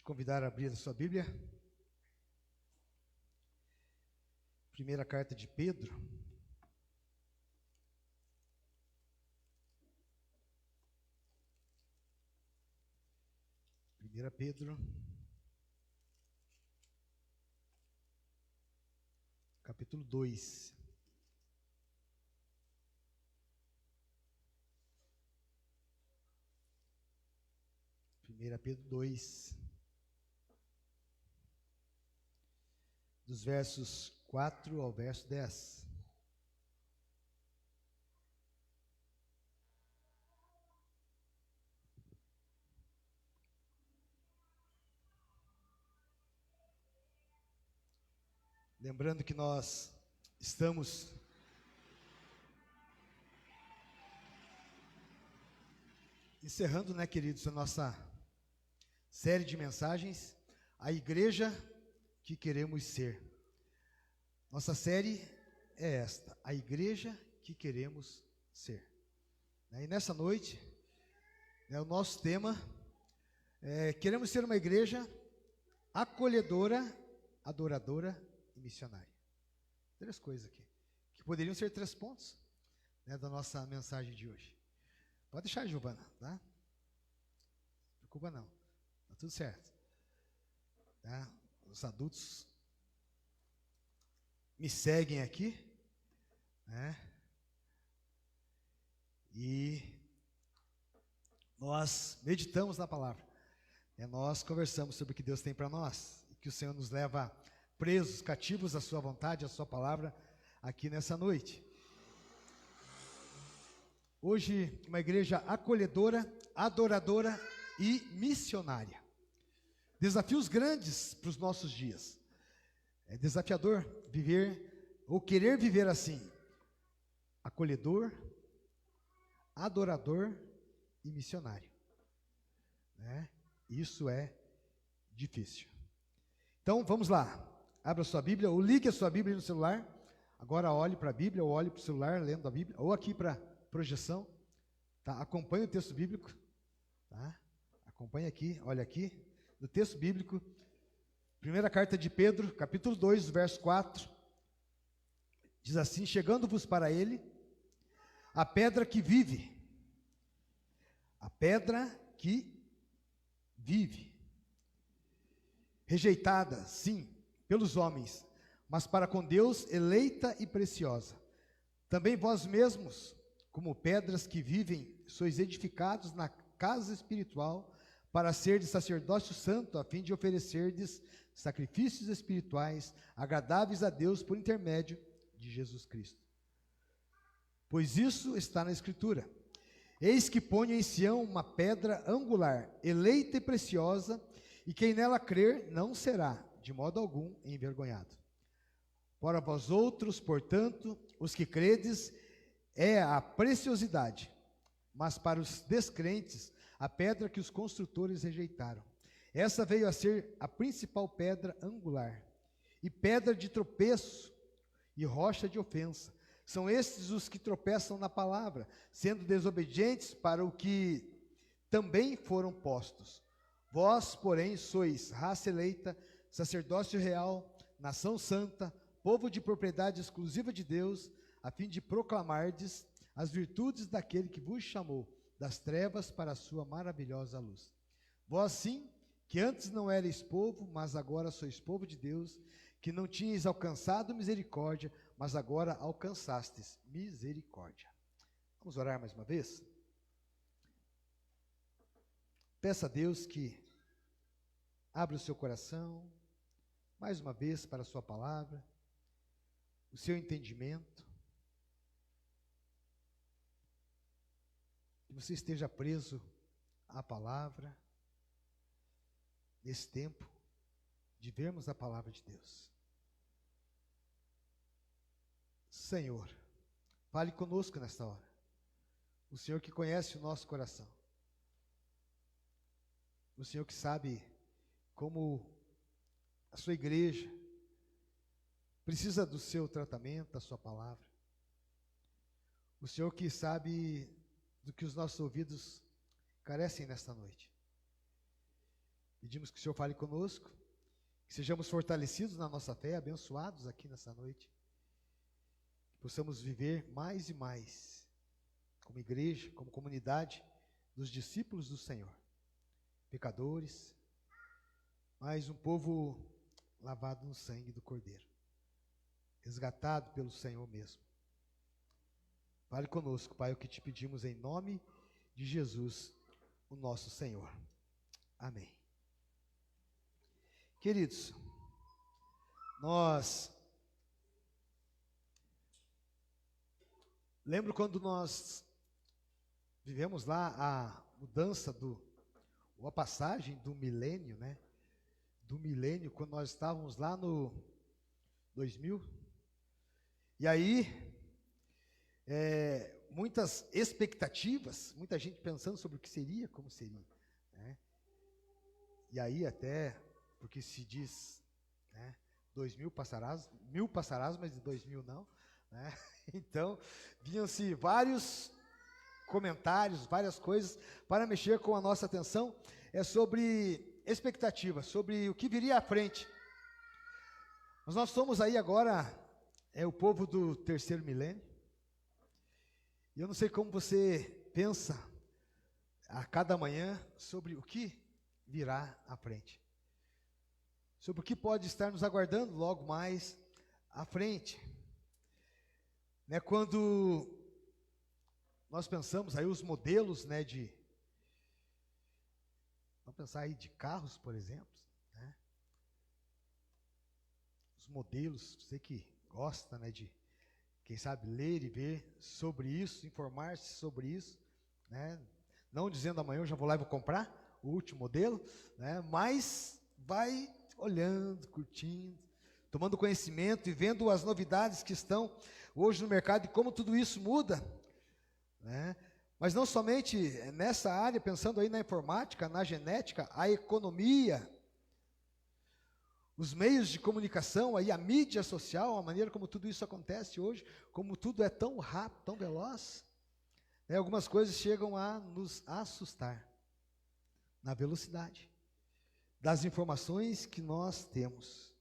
Convidar a abrir a sua Bíblia. Primeira carta de Pedro. Primeira Pedro, capítulo 2. Primeira Pedro 2. Dos versos 4 ao verso 10. Lembrando que nós estamos encerrando, queridos, a nossa série de mensagens, a igreja que queremos ser. Nossa série é esta, a igreja que queremos ser. E nessa noite, o nosso tema é: queremos ser uma igreja acolhedora, adoradora e missionária. Três coisas aqui, que poderiam ser 3 pontos, da nossa mensagem de hoje. Pode deixar, Giovana, tá? Não se preocupa não, tá tudo certo. Tá? Os adultos me seguem aqui, e nós meditamos na palavra, nós conversamos sobre o que Deus tem para nós, e que o Senhor nos leva presos, cativos à sua vontade, à sua palavra, aqui nessa noite. Hoje, uma igreja acolhedora, adoradora e missionária. Desafios grandes para os nossos dias. É desafiador viver, ou querer viver assim, acolhedor, adorador e missionário. Isso é difícil. Então, vamos lá. Abra sua Bíblia, ou ligue a sua Bíblia no celular. Agora olhe para a Bíblia, ou olhe para o celular, lendo a Bíblia, ou aqui para a projeção. Tá? Acompanhe o texto bíblico. Tá? Acompanhe aqui, olha aqui. No texto bíblico, primeira carta de Pedro, capítulo 2, verso 4, diz assim: chegando-vos para ele, a pedra que vive, rejeitada, sim, pelos homens, mas para com Deus eleita e preciosa. Também vós mesmos, como pedras que vivem, sois edificados na casa espiritual, para serdes sacerdócio santo, a fim de oferecerdes sacrifícios espirituais, agradáveis a Deus por intermédio de Jesus Cristo. Pois isso está na Escritura: eis que ponho em Sião uma pedra angular, eleita e preciosa, e quem nela crer não será, de modo algum, envergonhado. Para vós outros, portanto, os que credes, é a preciosidade, mas para os descrentes, a pedra que os construtores rejeitaram. Essa veio a ser a principal pedra angular, e pedra de tropeço e rocha de ofensa. São estes os que tropeçam na palavra, sendo desobedientes para o que também foram postos. Vós, porém, sois raça eleita, sacerdócio real, nação santa, povo de propriedade exclusiva de Deus, a fim de proclamardes as virtudes daquele que vos chamou das trevas para a sua maravilhosa luz. Vós sim, que antes não erais povo, mas agora sois povo de Deus, que não tinhais alcançado misericórdia, mas agora alcançastes misericórdia. Vamos orar mais uma vez? Peça a Deus que abra o seu coração, mais uma vez, para a sua palavra, o seu entendimento, que você esteja preso à palavra, nesse tempo de vermos a palavra de Deus. Senhor, fale conosco nesta hora. O Senhor que conhece o nosso coração. O Senhor que sabe como a sua igreja precisa do seu tratamento, da sua palavra. O Senhor que sabe do que os nossos ouvidos carecem nesta noite. Pedimos que o Senhor fale conosco, que sejamos fortalecidos na nossa fé, abençoados aqui nessa noite, que possamos viver mais e mais como igreja, como comunidade dos discípulos do Senhor, pecadores, mas um povo lavado no sangue do Cordeiro, resgatado pelo Senhor mesmo. Fale conosco, Pai, o que te pedimos em nome de Jesus, o nosso Senhor. Amém. Queridos, lembro quando nós vivemos lá a mudança ou a passagem do milênio, né? Do milênio, quando nós estávamos lá no 2000. E aí, muitas expectativas, muita gente pensando sobre o que seria, como seria, né? E aí até, porque se diz, né, 2000 passarás, 1000 passarás, mas de 2000 não, né? Então, vinham-se vários comentários, várias coisas para mexer com a nossa atenção, sobre expectativas, sobre o que viria à frente. Mas nós somos aí agora, o povo do terceiro milênio, e eu não sei como você pensa a cada manhã sobre o que virá à frente, sobre o que pode estar nos aguardando logo mais à frente, né? Quando nós pensamos aí os modelos, né, vamos pensar aí de carros, por exemplo, né? Os modelos, você que gosta, né, de, quem sabe, ler e ver sobre isso, informar-se sobre isso, né? Não dizendo amanhã eu já vou lá e vou comprar o último modelo, né? Mas vai olhando, curtindo, tomando conhecimento e vendo as novidades que estão hoje no mercado e como tudo isso muda, né? Mas não somente nessa área, pensando aí na informática, na genética, a economia, os meios de comunicação, aí a mídia social, a maneira como tudo isso acontece hoje, como tudo é tão rápido, tão veloz, né? Algumas coisas chegam a nos assustar na velocidade das informações que nós temos,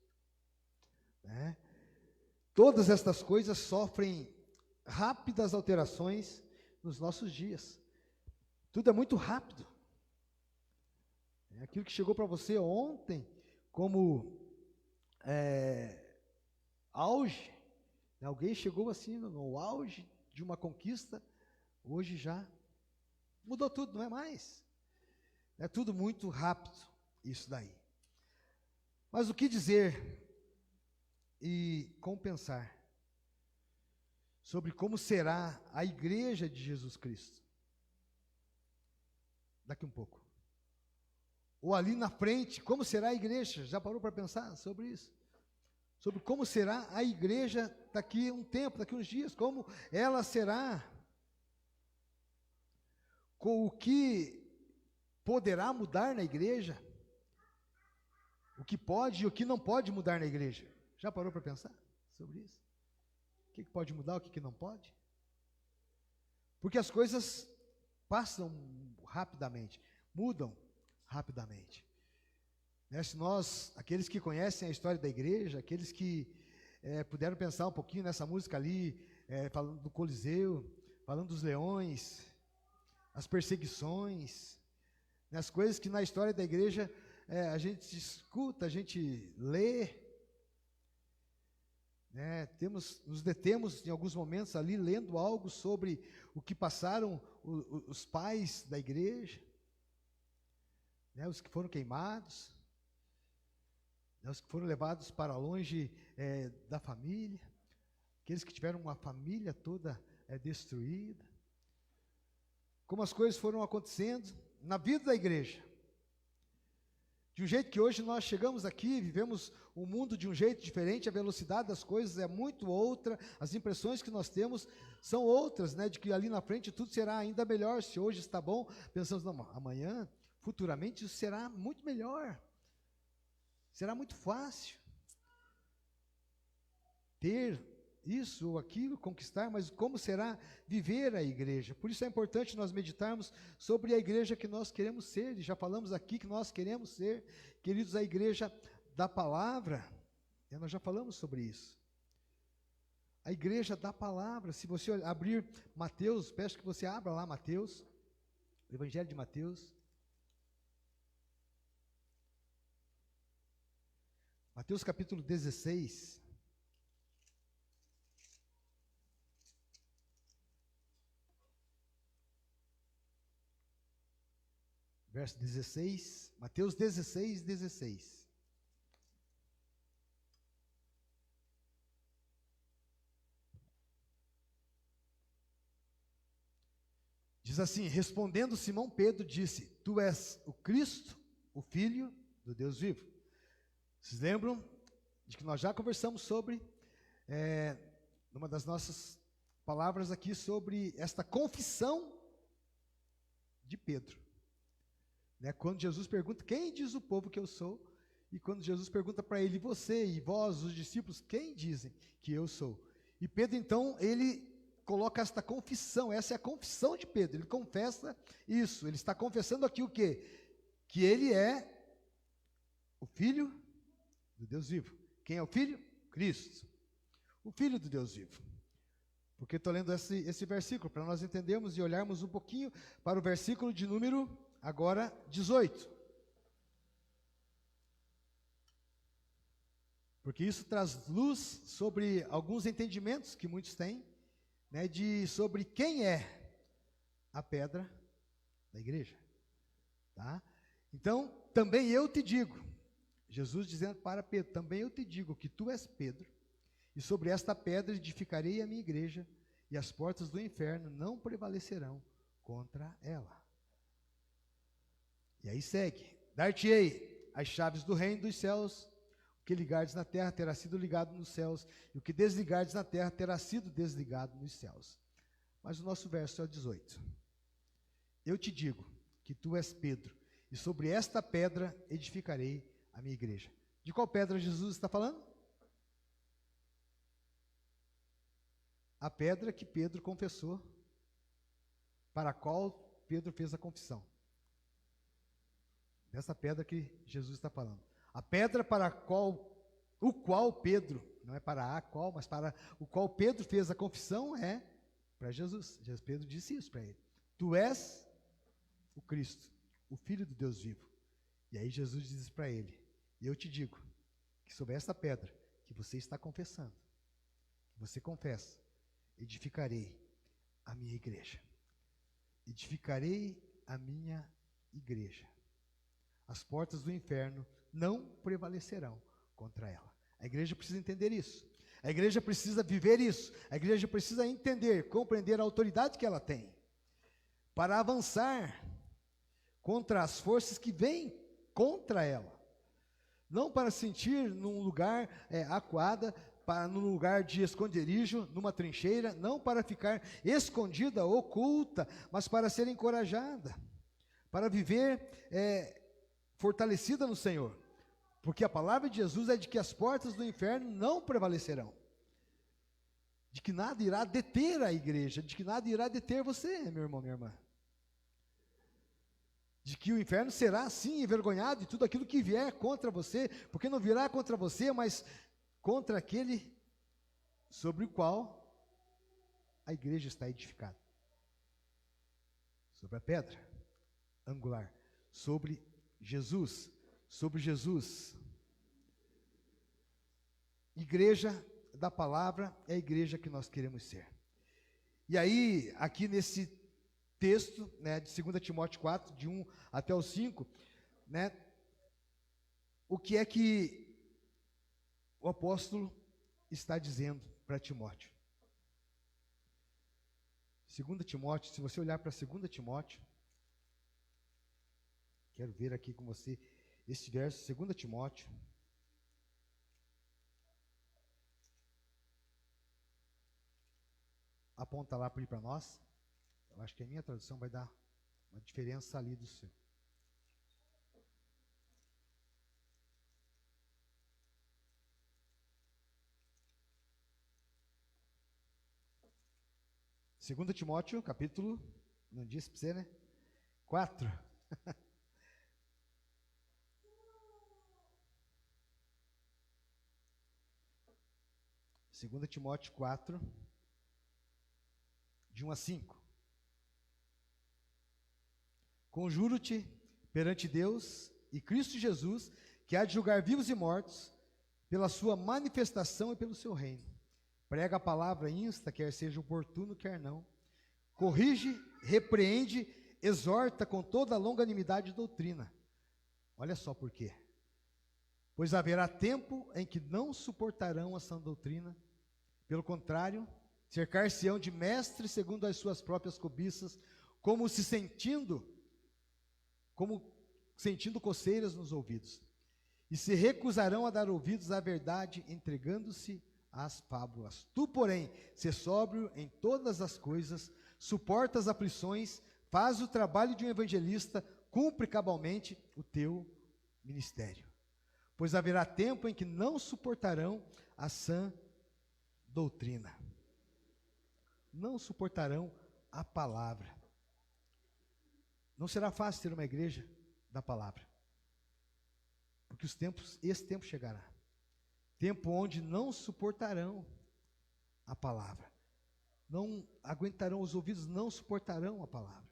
né? Todas estas coisas sofrem rápidas alterações nos nossos dias. Tudo é muito rápido. Aquilo que chegou para você ontem como auge, né? Alguém chegou assim no auge de uma conquista, hoje já mudou tudo, não é mais. É tudo muito rápido, isso daí. Mas o que dizer e como pensar sobre como será a igreja de Jesus Cristo daqui um pouco? Ou ali na frente, como será a igreja? Já parou para pensar sobre isso? Sobre como será a igreja daqui um tempo, daqui uns dias, como ela será? Com o que poderá mudar na igreja? O que pode e o que não pode mudar na igreja? Já parou para pensar sobre isso? O que pode mudar, o que não pode? Porque as coisas passam rapidamente, mudam rapidamente. Se nós, aqueles que conhecem a história da igreja, aqueles que puderam pensar um pouquinho nessa música ali, falando do Coliseu, falando dos leões, as perseguições, as coisas que na história da igreja a gente escuta, a gente lê, né? Nos detemos em alguns momentos ali lendo algo sobre o que passaram os pais da igreja, né? Os que foram queimados, né? Os que foram levados para longe da família, aqueles que tiveram uma família toda destruída, como as coisas foram acontecendo na vida da igreja. De um jeito que hoje nós chegamos aqui, vivemos o mundo de um jeito diferente, a velocidade das coisas é muito outra, as impressões que nós temos são outras, né? De que ali na frente tudo será ainda melhor. Se hoje está bom, pensamos, não, amanhã, futuramente, isso será muito melhor, será muito fácil ter isso ou aquilo, conquistar, mas como será viver a igreja. Por isso é importante nós meditarmos sobre a igreja que nós queremos ser, e já falamos aqui que nós queremos ser, queridos, a igreja da palavra, e nós já falamos sobre isso. A igreja da palavra, se você abrir Mateus, peço que você abra lá Mateus, o Evangelho de Mateus. Mateus capítulo 16. Verso 16, Mateus 16, 16. Diz assim: respondendo Simão Pedro, disse: Tu és o Cristo, o Filho do Deus vivo. Vocês lembram de que nós já conversamos sobre, numa das nossas palavras aqui, sobre esta confissão de Pedro. Quando Jesus pergunta, quem diz o povo que eu sou? E quando Jesus pergunta para ele, você e vós, os discípulos, quem dizem que eu sou? E Pedro, então, ele coloca esta confissão, essa é a confissão de Pedro, ele confessa isso, ele está confessando aqui o quê? Que ele é o Filho do Deus vivo. Quem é o Filho? Cristo, o Filho do Deus vivo. Porque estou lendo esse versículo, para nós entendermos e olharmos um pouquinho para o versículo de número, agora, 18. Porque isso traz luz sobre alguns entendimentos que muitos têm, sobre quem é a pedra da igreja. Tá? Então, também eu te digo, Jesus dizendo para Pedro, também eu te digo que tu és Pedro, e sobre esta pedra edificarei a minha igreja, e as portas do inferno não prevalecerão contra ela. E aí segue: dar-te-ei as chaves do reino dos céus, o que ligardes na terra terá sido ligado nos céus, e o que desligardes na terra terá sido desligado nos céus. Mas o nosso verso é o 18. Eu te digo que tu és Pedro, e sobre esta pedra edificarei a minha igreja. De qual pedra Jesus está falando? A pedra que Pedro confessou, para a qual Pedro fez a confissão. Dessa pedra que Jesus está falando. A pedra para o qual Pedro, não é para a qual, mas para o qual Pedro fez a confissão é para Jesus. Pedro disse isso para ele. Tu és o Cristo, o Filho do Deus vivo. E aí Jesus diz para ele: e eu te digo que sobre esta pedra que você está confessando, que você confessa, edificarei a minha igreja. Edificarei a minha igreja. As portas do inferno não prevalecerão contra ela. A igreja precisa entender isso. A igreja precisa viver isso. A igreja precisa entender, compreender a autoridade que ela tem para avançar contra as forças que vêm contra ela. Não para se sentir num lugar acuada, num lugar de esconderijo, numa trincheira, não para ficar escondida, oculta, mas para ser encorajada, para viver fortalecida no Senhor, porque a palavra de Jesus é de que as portas do inferno não prevalecerão, de que nada irá deter a igreja, de que nada irá deter você, meu irmão, minha irmã, de que o inferno será sim envergonhado de tudo aquilo que vier contra você, porque não virá contra você, mas contra aquele sobre o qual a igreja está edificada, sobre a pedra angular, sobre Jesus. Igreja da palavra é a igreja que nós queremos ser. E aí, aqui nesse texto, de 2 Timóteo 4, de 1 até o 5, o que é que o apóstolo está dizendo para Timóteo? 2 Timóteo, se você olhar para 2 Timóteo, quero ver aqui com você este verso, 2 Timóteo. Aponta lá para nós. Eu acho que a minha tradução vai dar uma diferença ali do seu. 2 Timóteo, capítulo, não disse para você, né? 4. Segunda Timóteo 4, de 1 a 5. Conjuro-te perante Deus e Cristo Jesus, que há de julgar vivos e mortos, pela sua manifestação e pelo seu reino. Prega a palavra, insta, quer seja oportuno, quer não. Corrige, repreende, exorta com toda a longanimidade e doutrina. Olha só por quê. Pois haverá tempo em que não suportarão a sã doutrina. Pelo contrário, cercar-se-ão de mestres segundo as suas próprias cobiças, como sentindo coceiras nos ouvidos. E se recusarão a dar ouvidos à verdade, entregando-se às fábulas. Tu, porém, sê sóbrio em todas as coisas, suporta as aflições, faz o trabalho de um evangelista, cumpre cabalmente o teu ministério. Pois haverá tempo em que não suportarão a sã doutrina. Não suportarão a palavra. Não será fácil ter uma igreja da palavra. Porque esse tempo chegará. Tempo onde não suportarão a palavra. Não aguentarão, os ouvidos não suportarão a palavra.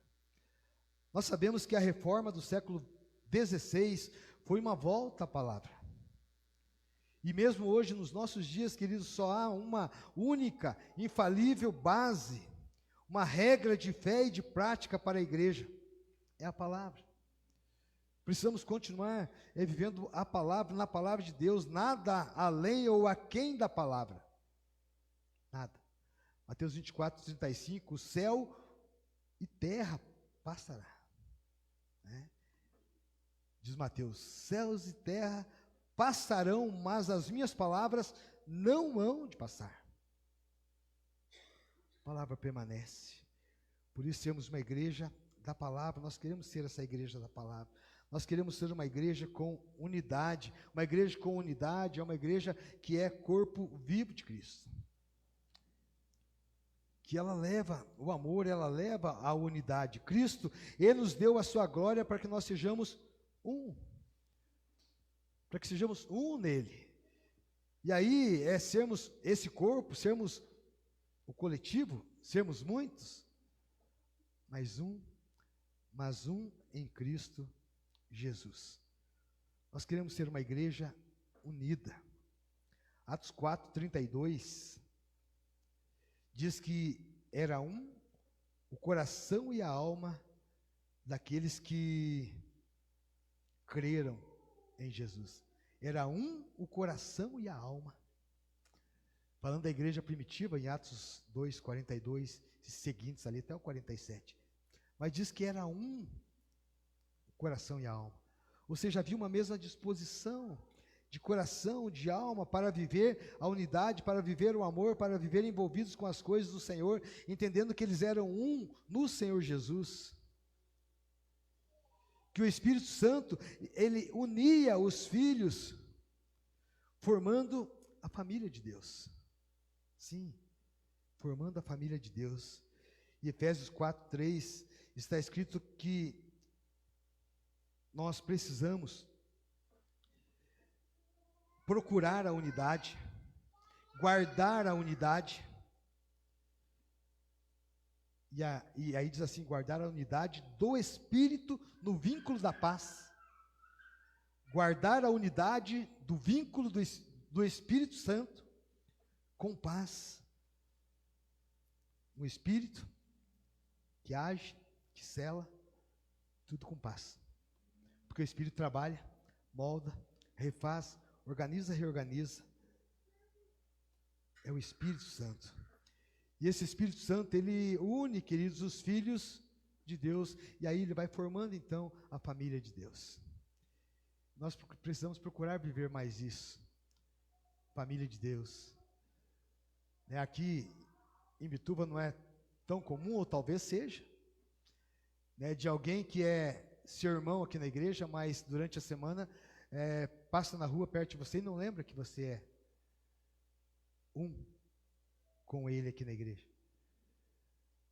Nós sabemos que a reforma do século XVI foi uma volta à palavra. E mesmo hoje, nos nossos dias, queridos, só há uma única, infalível base, uma regra de fé e de prática para a igreja. É a palavra. Precisamos continuar vivendo a palavra, na palavra de Deus, nada além ou aquém da palavra. Nada. Mateus 24, 35, o céu e terra passará. Né? Diz Mateus, céus e terra passarão, mas as minhas palavras não hão de passar. A palavra permanece. Por isso temos uma igreja da palavra, nós queremos ser essa igreja da palavra. Nós queremos ser uma igreja com unidade. Uma igreja com unidade é uma igreja que é corpo vivo de Cristo. Que ela leva o amor, ela leva a unidade. Cristo, Ele nos deu a sua glória para que nós sejamos um. Para que sejamos um nele. E aí sermos esse corpo, sermos o coletivo, sermos muitos, mas um em Cristo Jesus. Nós queremos ser uma igreja unida. Atos 4:32 diz que era o coração e a alma daqueles que creram em Jesus. Era o coração e a alma. Falando da igreja primitiva, em Atos 2:42 e seguintes ali até o 47. Mas diz que era o coração e a alma. Ou seja, havia uma mesma disposição de coração, de alma, para viver a unidade, para viver o amor, para viver envolvidos com as coisas do Senhor, entendendo que eles eram um no Senhor Jesus. Que o Espírito Santo, ele unia os filhos, formando a família de Deus. Sim, formando a família de Deus. Em Efésios 4:3 está escrito que nós precisamos procurar a unidade, guardar a unidade, e aí diz assim, guardar a unidade do Espírito no vínculo da paz. Guardar a unidade do vínculo do Espírito Santo com paz. Um Espírito que age, que sela, tudo com paz. Porque o Espírito trabalha, molda, refaz, organiza, reorganiza. É o Espírito Santo. E esse Espírito Santo, ele une, queridos, os filhos de Deus, e aí ele vai formando então a família de Deus. Nós precisamos procurar viver mais isso. Família de Deus. Aqui em Bituba não é tão comum, ou talvez seja, de alguém que é seu irmão aqui na igreja, mas durante a semana passa na rua perto de você e não lembra que você é um com ele aqui na igreja.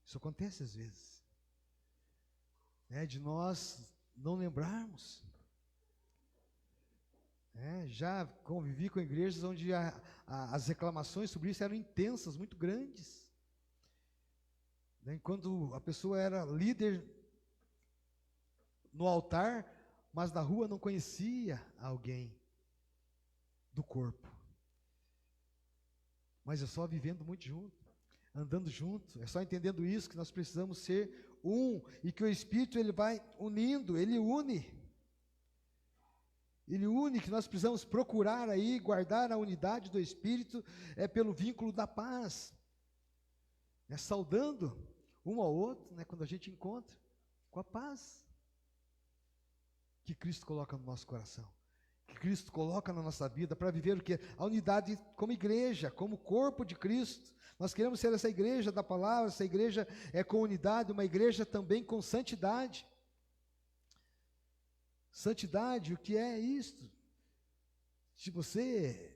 Isso acontece às vezes, né, de nós não lembrarmos. Já convivi com igrejas onde as reclamações sobre isso eram intensas, muito grandes. Enquanto a pessoa era líder no altar, mas na rua não conhecia alguém do corpo. Mas é só vivendo muito junto, andando junto, é só entendendo isso que nós precisamos ser um, e que o Espírito ele vai unindo, ele une, que nós precisamos procurar aí, guardar a unidade do Espírito, pelo vínculo da paz, saudando um ao outro, quando a gente encontra, com a paz que Cristo coloca no nosso coração, que Cristo coloca na nossa vida, para viver o quê? A unidade como igreja, como corpo de Cristo. Nós queremos ser essa igreja da palavra, essa igreja com unidade, uma igreja também com santidade. Santidade, o que é isto? Se você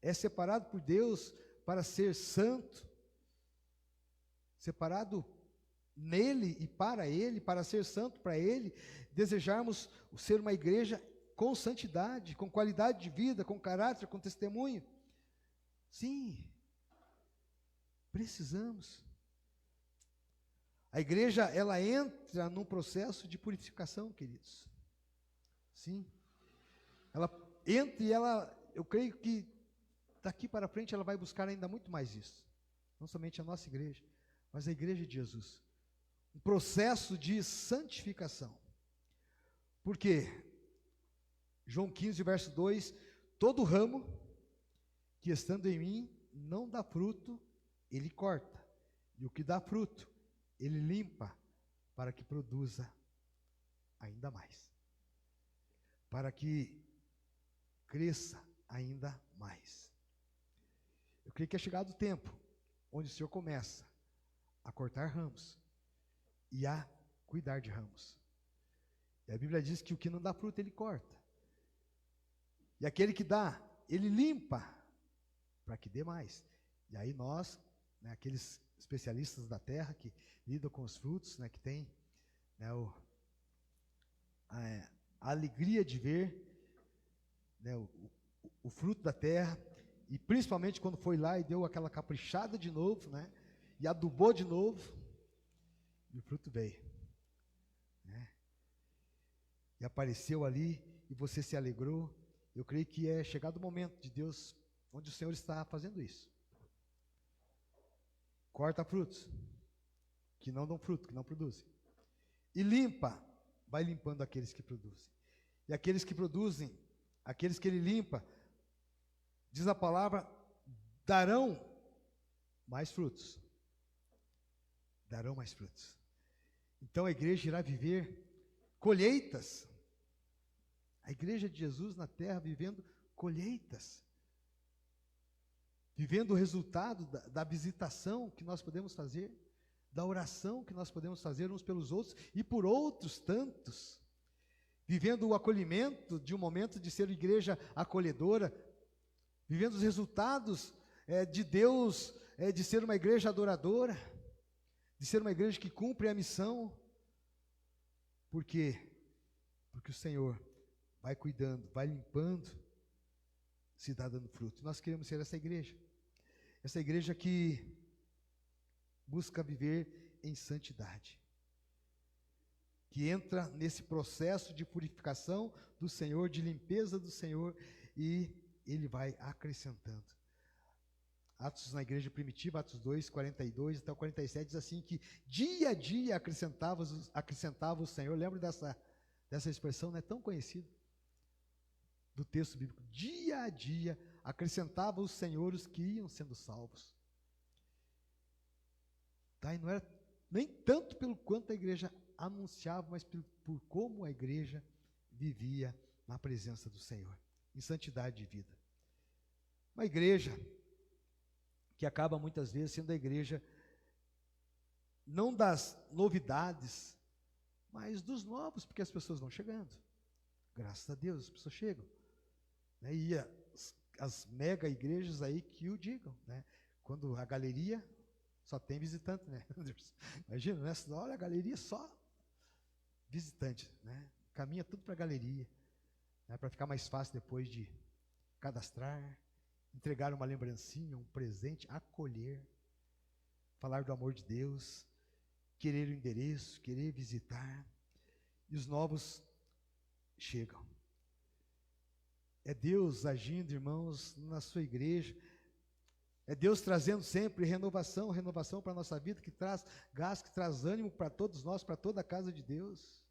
é separado por Deus para ser santo, separado nele e para ser santo para ele, desejarmos ser uma igreja com santidade, com qualidade de vida, com caráter, com testemunho. Sim, precisamos. A igreja, ela entra num processo de purificação, queridos. Sim. Ela entra e eu creio que daqui para frente ela vai buscar ainda muito mais isso. Não somente a nossa igreja, mas a igreja de Jesus. Um processo de santificação. Por quê? João 15, verso 2, todo ramo que estando em mim não dá fruto, ele corta, e o que dá fruto, ele limpa, para que produza ainda mais, para que cresça ainda mais. Eu creio que é chegado o tempo, onde o Senhor começa a cortar ramos, e a cuidar de ramos, e a Bíblia diz que o que não dá fruto, ele corta, e aquele que dá, ele limpa, para que dê mais. E aí nós, aqueles especialistas da terra que lidam com os frutos, que tem a alegria de ver o fruto da terra, e principalmente quando foi lá e deu aquela caprichada de novo, e adubou de novo, e o fruto veio, e apareceu ali, e você se alegrou. Eu creio que é chegado o momento de Deus, onde o Senhor está fazendo isso. Corta frutos que não dão fruto, que não produzem, e limpa, vai limpando aqueles que produzem, e aqueles que produzem, aqueles que ele limpa, diz a palavra, darão mais frutos, então a igreja irá viver colheitas, a igreja de Jesus na terra vivendo colheitas, vivendo o resultado da visitação que nós podemos fazer, da oração que nós podemos fazer uns pelos outros e por outros tantos, vivendo o acolhimento de um momento de ser igreja acolhedora, vivendo os resultados de Deus, de ser uma igreja adoradora, de ser uma igreja que cumpre a missão. Por quê? Porque o Senhor vai cuidando, vai limpando, se dá dando fruto. Nós queremos ser essa igreja que busca viver em santidade, que entra nesse processo de purificação do Senhor, de limpeza do Senhor, e Ele vai acrescentando. Atos na igreja primitiva, Atos 2, 42 até o 47, diz assim que dia a dia acrescentava o Senhor. Lembra dessa expressão, não é tão conhecida, do texto bíblico? Dia a dia acrescentava o Senhor os que iam sendo salvos. E não era nem tanto pelo quanto a igreja anunciava, mas por como a igreja vivia na presença do Senhor, em santidade de vida. Uma igreja que acaba muitas vezes sendo a igreja não das novidades, mas dos novos, porque as pessoas vão chegando. Graças a Deus, as pessoas chegam. E as mega igrejas aí que o digam, quando a galeria Só tem visitante, né, Anderson? Imagina, né? Olha a galeria só visitante, né? Caminha tudo para a galeria, né? Para ficar mais fácil depois de cadastrar, entregar uma lembrancinha, um presente, acolher, falar do amor de Deus, querer o endereço, querer visitar, e os novos chegam. É Deus agindo, irmãos, na sua igreja. É Deus trazendo sempre renovação para a nossa vida, que traz gás, que traz ânimo para todos nós, para toda a casa de Deus.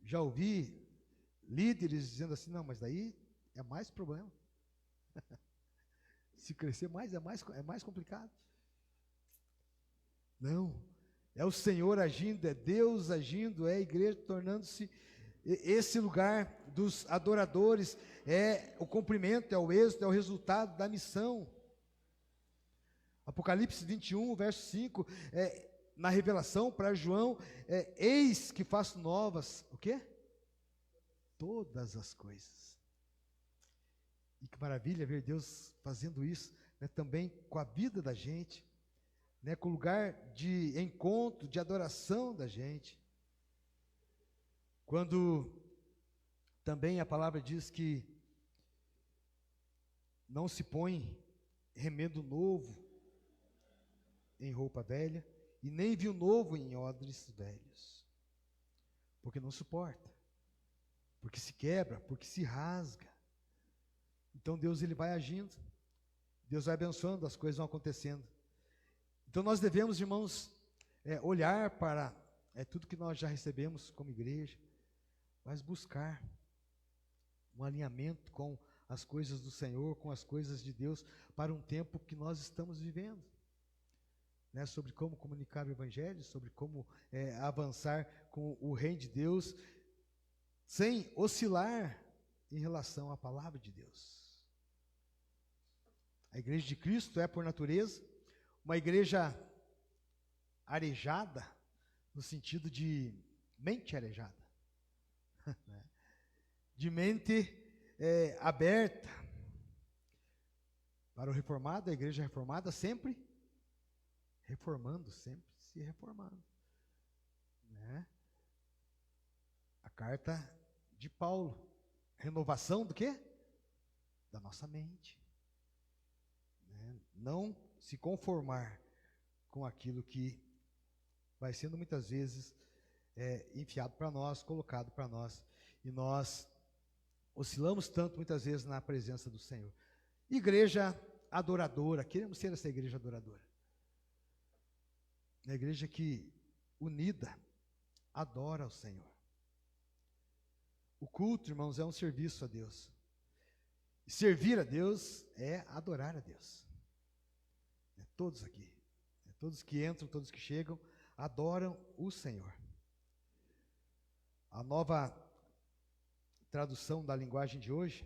Já ouvi líderes dizendo assim, não, mas daí é mais problema. Se crescer mais, é mais complicado. Não, é o Senhor agindo, é Deus agindo, é a igreja tornando-se esse lugar dos adoradores, é o cumprimento, é o êxito, é o resultado da missão. Apocalipse 21, verso 5, na revelação para João, eis que faço novas, o quê? Todas as coisas. E que maravilha ver Deus fazendo isso, né, também com a vida da gente, né, com o lugar de encontro, de adoração da gente. Quando também a palavra diz que não se põe remendo novo em roupa velha, e nem vinho novo em odres velhos, porque não suporta, porque se quebra, porque se rasga. Então Deus, ele vai agindo, Deus vai abençoando, as coisas vão acontecendo. Então nós devemos, irmãos, olhar para tudo que nós já recebemos como igreja, mas buscar um alinhamento com as coisas do Senhor, com as coisas de Deus, para um tempo que nós estamos vivendo, né, sobre como comunicar o Evangelho, sobre como avançar com o reino de Deus, sem oscilar em relação à palavra de Deus. A igreja de Cristo é, por natureza, uma igreja arejada, no sentido de mente arejada, de mente aberta. Para o reformado, a igreja reformada sempre reformando, sempre se reformando, né? A carta de Paulo, renovação do quê? Da nossa mente, né? Não se conformar com aquilo que vai sendo muitas vezes enfiado para nós, colocado para nós, e nós oscilamos tanto muitas vezes na presença do Senhor. Igreja adoradora, queremos ser essa igreja adoradora, a igreja que, unida, adora ao Senhor. O culto, irmãos, é um serviço a Deus. E servir a Deus é adorar a Deus. Todos aqui, todos que entram, todos que chegam, adoram o Senhor. A nova tradução da linguagem de hoje,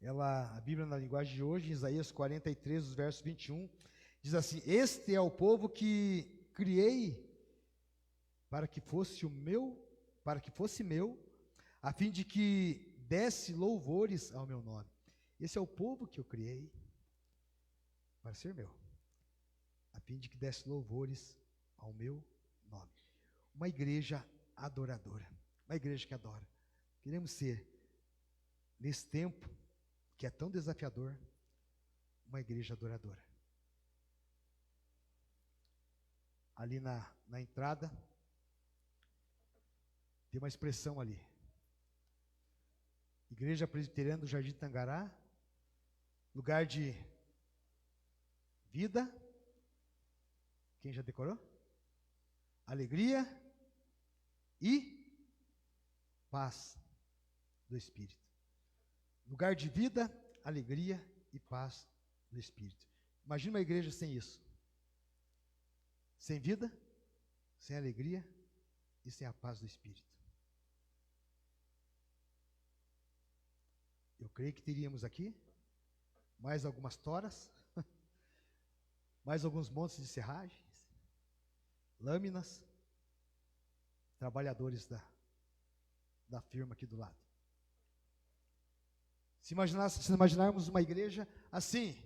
a Bíblia na linguagem de hoje, em Isaías 43, os versos 21, diz assim: este é o povo que criei para que fosse meu, a fim de que desse louvores ao meu nome. Esse é o povo que eu criei para ser meu, a fim de que desse louvores ao meu nome. Uma igreja adoradora, uma igreja que adora. Queremos ser, nesse tempo que é tão desafiador, uma igreja adoradora. Ali na entrada, tem uma expressão ali: Igreja Presbiteriana do Jardim Tangará, lugar de vida. Quem já decorou? Alegria e paz do Espírito. Lugar de vida, alegria e paz do Espírito. Imagina uma igreja sem isso. Sem vida, sem alegria e sem a paz do Espírito. Eu creio que teríamos aqui mais algumas toras, mais alguns montes de serragens, lâminas, trabalhadores da firma aqui do lado. Se imaginarmos uma igreja assim,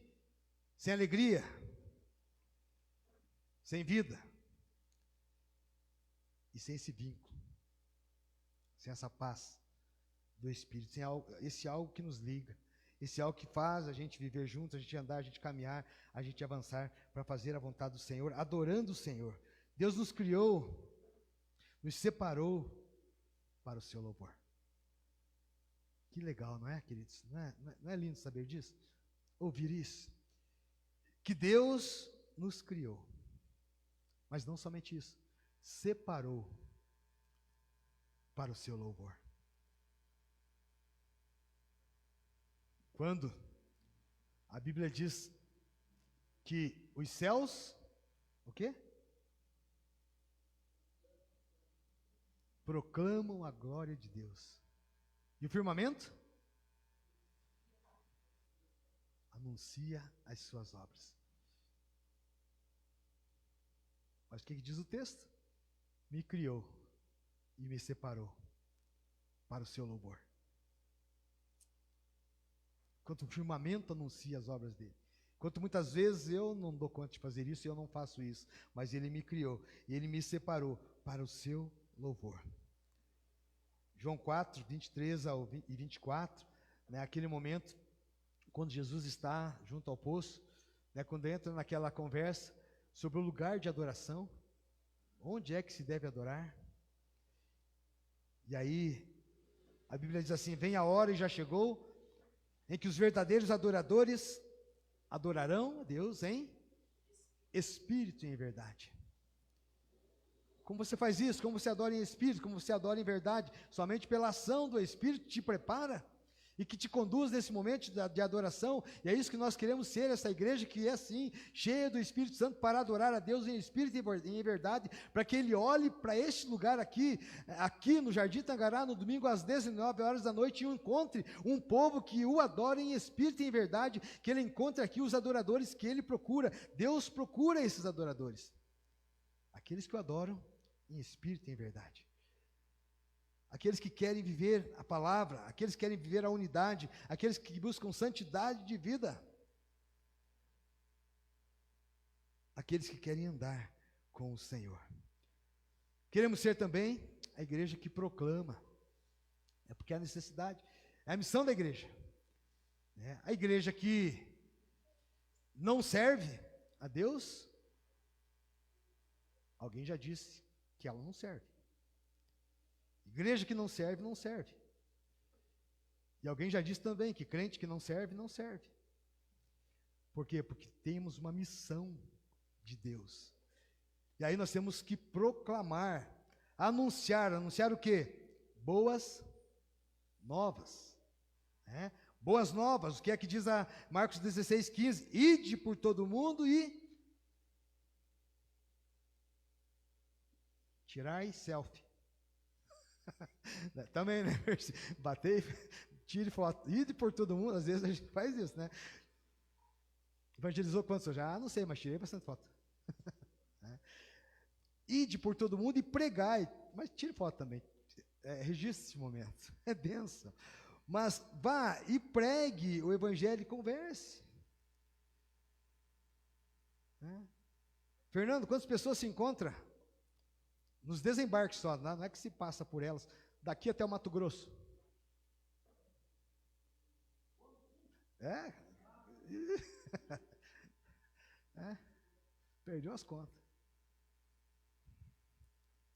sem alegria, sem vida, e sem esse vínculo, sem essa paz do Espírito, sem esse algo que nos liga, esse algo que faz a gente viver juntos, a gente andar, a gente caminhar, a gente avançar para fazer a vontade do Senhor, adorando o Senhor. Deus nos criou, nos separou para o seu louvor. Que legal, não é, queridos? Não é lindo saber disso? Ouvir isso? Que Deus nos criou, mas não somente isso, separou para o seu louvor. Quando a Bíblia diz que os céus, o quê? Proclamam a glória de Deus. E o firmamento? Anuncia as suas obras. Mas o que diz o texto? Me criou e me separou para o seu louvor. Enquanto o firmamento anuncia as obras dele. Enquanto muitas vezes eu não dou conta de fazer isso e eu não faço isso. Mas ele me criou e ele me separou para o seu louvor. João 4, 23 e 24, né, aquele momento, quando Jesus está junto ao poço, né, quando entra naquela conversa sobre o lugar de adoração, onde é que se deve adorar? E aí, a Bíblia diz assim, vem a hora e já chegou, em que os verdadeiros adoradores adorarão a Deus em espírito e em verdade. Como você faz isso? Como você adora em espírito? Como você adora em verdade? Somente pela ação do Espírito te prepara e que te conduz nesse momento de adoração. E é isso que nós queremos ser, essa igreja que é assim, cheia do Espírito Santo para adorar a Deus em espírito e em verdade, para que ele olhe para este lugar aqui no Jardim Tangará, no domingo às 19 horas da noite, e encontre um povo que o adora em espírito e em verdade, que ele encontre aqui os adoradores que ele procura. Deus procura esses adoradores, aqueles que o adoram em espírito e em verdade. Aqueles que querem viver a palavra, aqueles que querem viver a unidade, aqueles que buscam santidade de vida. Aqueles que querem andar com o Senhor. Queremos ser também a igreja que proclama. É porque é a necessidade, é a missão da igreja. A igreja que não serve a Deus, alguém já disse que ela não serve. Igreja que não serve, não serve. E alguém já disse também que crente que não serve, não serve. Por quê? Porque temos uma missão de Deus. E aí nós temos que proclamar, anunciar o quê? Boas novas. Boas novas, o que é que diz a Marcos 16, 15? Ide por todo mundo e tirai selfie. Também, né? Bater, tire foto. Ide por todo mundo, às vezes a gente faz isso, né? Evangelizou quantos? Já não sei, mas tirei bastante foto. Ide por todo mundo e pregai, mas tire foto também. Registre esse momento, é bênção. Mas vá e pregue o evangelho e converse. Fernando, quantas pessoas se encontram nos desembarques só, não é que se passa por elas, daqui até o Mato Grosso? Perdeu as contas.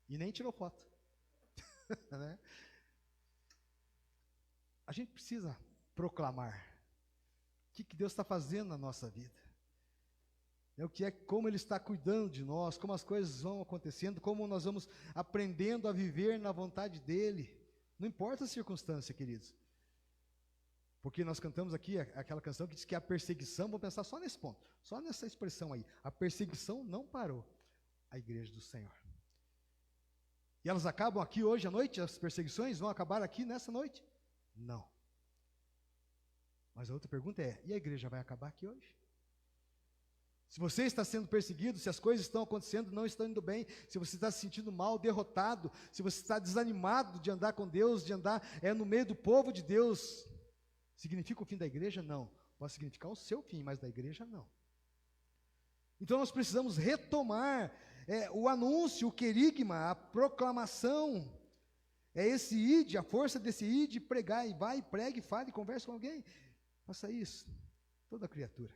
E nem tirou foto. Né? A gente precisa proclamar o que Deus está fazendo na nossa vida. Como Ele está cuidando de nós, como as coisas vão acontecendo, como nós vamos aprendendo a viver na vontade dEle. Não importa a circunstância, queridos. Porque nós cantamos aqui aquela canção que diz que a perseguição, vou pensar só nesse ponto, só nessa expressão aí, a perseguição não parou a igreja do Senhor. E elas acabam aqui hoje à noite, as perseguições vão acabar aqui nessa noite? Não. Mas a outra pergunta é, e a igreja vai acabar aqui hoje? Se você está sendo perseguido, se as coisas estão acontecendo, não estão indo bem, se você está se sentindo mal, derrotado, se você está desanimado de andar com Deus, de andar no meio do povo de Deus, significa o fim da igreja? Não. Pode significar o seu fim, mas da igreja não. Então nós precisamos retomar o anúncio, o querigma, a proclamação. É esse ide, a força desse ide, pregar, e vai, pregue, fale, converse com alguém. Faça isso, toda criatura.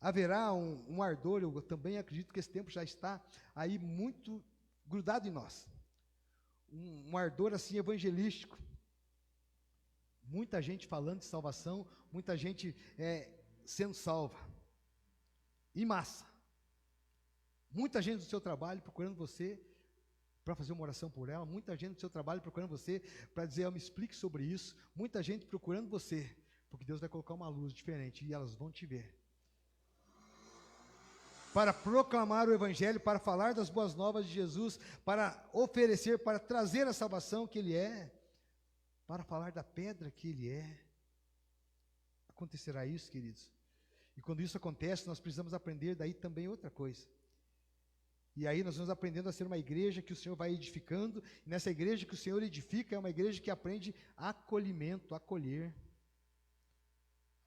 Haverá um ardor, eu também acredito que esse tempo já está aí muito grudado em nós. Um ardor assim evangelístico. Muita gente falando de salvação, muita gente sendo salva. Em massa. Muita gente do seu trabalho procurando você para fazer uma oração por ela. Muita gente do seu trabalho procurando você para dizer, me explique sobre isso. Muita gente procurando você, porque Deus vai colocar uma luz diferente e elas vão te ver. Para proclamar o Evangelho, para falar das boas novas de Jesus, para oferecer, para trazer a salvação que Ele é, para falar da pedra que Ele é. Acontecerá isso, queridos. E quando isso acontece, nós precisamos aprender daí também outra coisa. E aí nós vamos aprendendo a ser uma igreja que o Senhor vai edificando, e nessa igreja que o Senhor edifica, é uma igreja que aprende acolhimento, acolher.